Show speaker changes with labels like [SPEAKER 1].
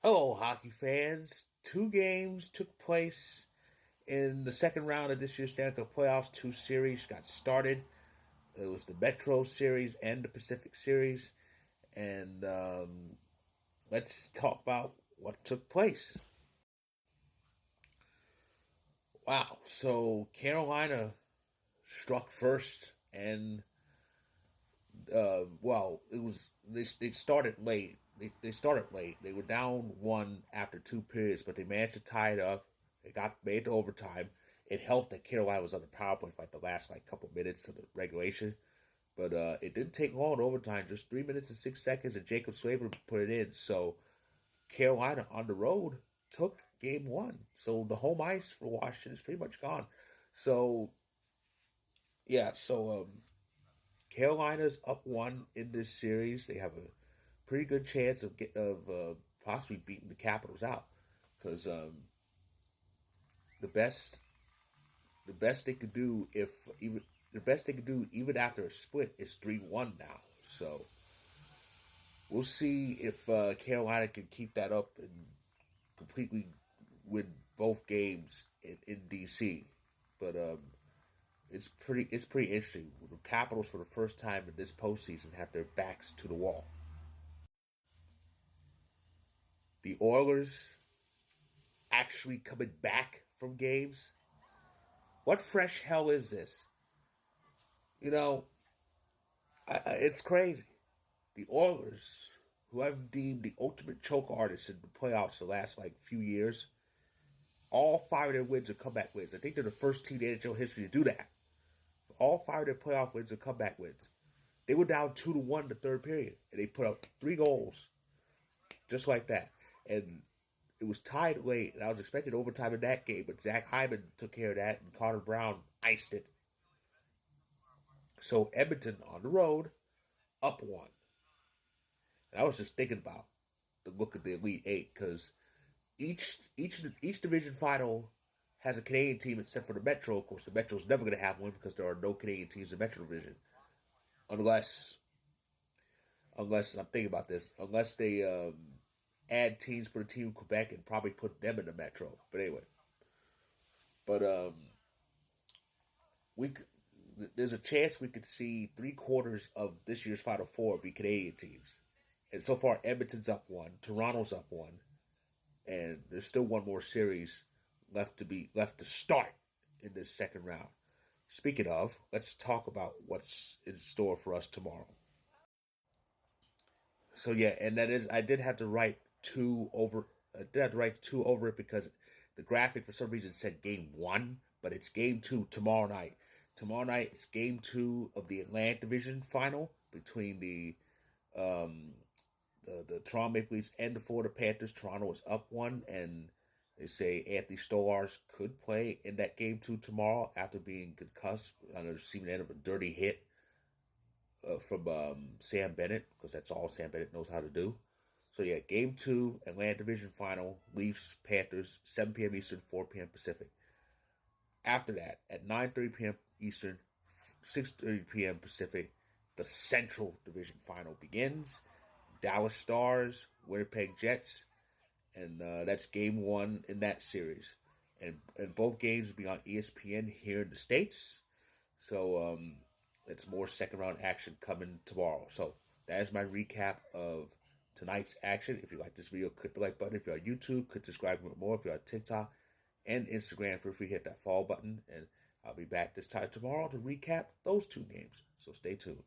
[SPEAKER 1] Hello, hockey fans. Two games took place in the second round of this year's Stanley Cup playoffs. Two series got started. It was the Metro Series and the Pacific Series. And let's talk about what took place. Wow. So Carolina struck first, and it was they started late. They started late. They were down one after two periods, but they managed to tie it up. They got made to overtime. It helped that Carolina was on the power play for like the last couple minutes of the regulation, but it didn't take long in overtime. Just 3 minutes and 6 seconds, and Jacob Swaber put it in. So Carolina on the road took game one. So the home ice for Washington is pretty much gone. So yeah, Carolina's up one in this series. They have a pretty good chance of possibly beating the Capitals out because the best the best they could do if even the best they could do even after a split is 3-1 now. So we'll see if Carolina can keep that up and completely win both games in DC. But it's pretty interesting. The Capitals for the first time in this postseason have their backs to the wall. The Oilers actually coming back from games. What fresh hell is this? You know, it's crazy. The Oilers, who I've deemed the ultimate choke artists in the playoffs the last few years, all five of their wins are comeback wins. I think they're the first team in NHL history to do that. All five of their playoff wins are comeback wins. They were down 2-1 the third period, and they put up 3 goals just like that. And it was tied late, and I was expecting overtime in that game, but Zach Hyman took care of that, and Connor Brown iced it. So Edmonton on the road, up one. And I was just thinking about the look of the Elite Eight because each division final has a Canadian team except for the Metro. Of course, the Metro's never going to have one because there are no Canadian teams in the Metro division, unless I'm thinking about this, unless they add teams, put a team in Quebec, and probably put them in the Metro. But anyway, but we there's a chance we could see 3 quarters of this year's Final Four be Canadian teams. And so far, Edmonton's up one, Toronto's up one, and there's still one more series left to start in this second round. Speaking of, let's talk about what's in store for us tomorrow. So yeah, and that is I did have to write two over. I did have to write two over it because the graphic for some reason said game one, but it's game two tomorrow night. Tomorrow night it's game two of the Atlantic Division final between the Toronto Maple Leafs and the Florida Panthers. Toronto is up one, and they say Anthony Stolarz could play in that game two tomorrow after being concussed on the receiving end of a dirty hit from Sam Bennett, because that's all Sam Bennett knows how to do. So yeah, game two, Atlantic Division final, Leafs, Panthers, 7 p.m. Eastern, 4 p.m. Pacific. After that, at 9:30 p.m. Eastern, 6:30 p.m. Pacific, the Central Division final begins. Dallas Stars, Winnipeg Jets, and that's game one in that series. And both games will be on ESPN here in the States. So it's more second round action coming tomorrow. So that is my recap of tonight's action. If you like this video, click the like button. If you're on YouTube, click subscribe for more. If you're on TikTok and Instagram, feel free to hit that follow button. And I'll be back this time tomorrow to recap those two games. So stay tuned.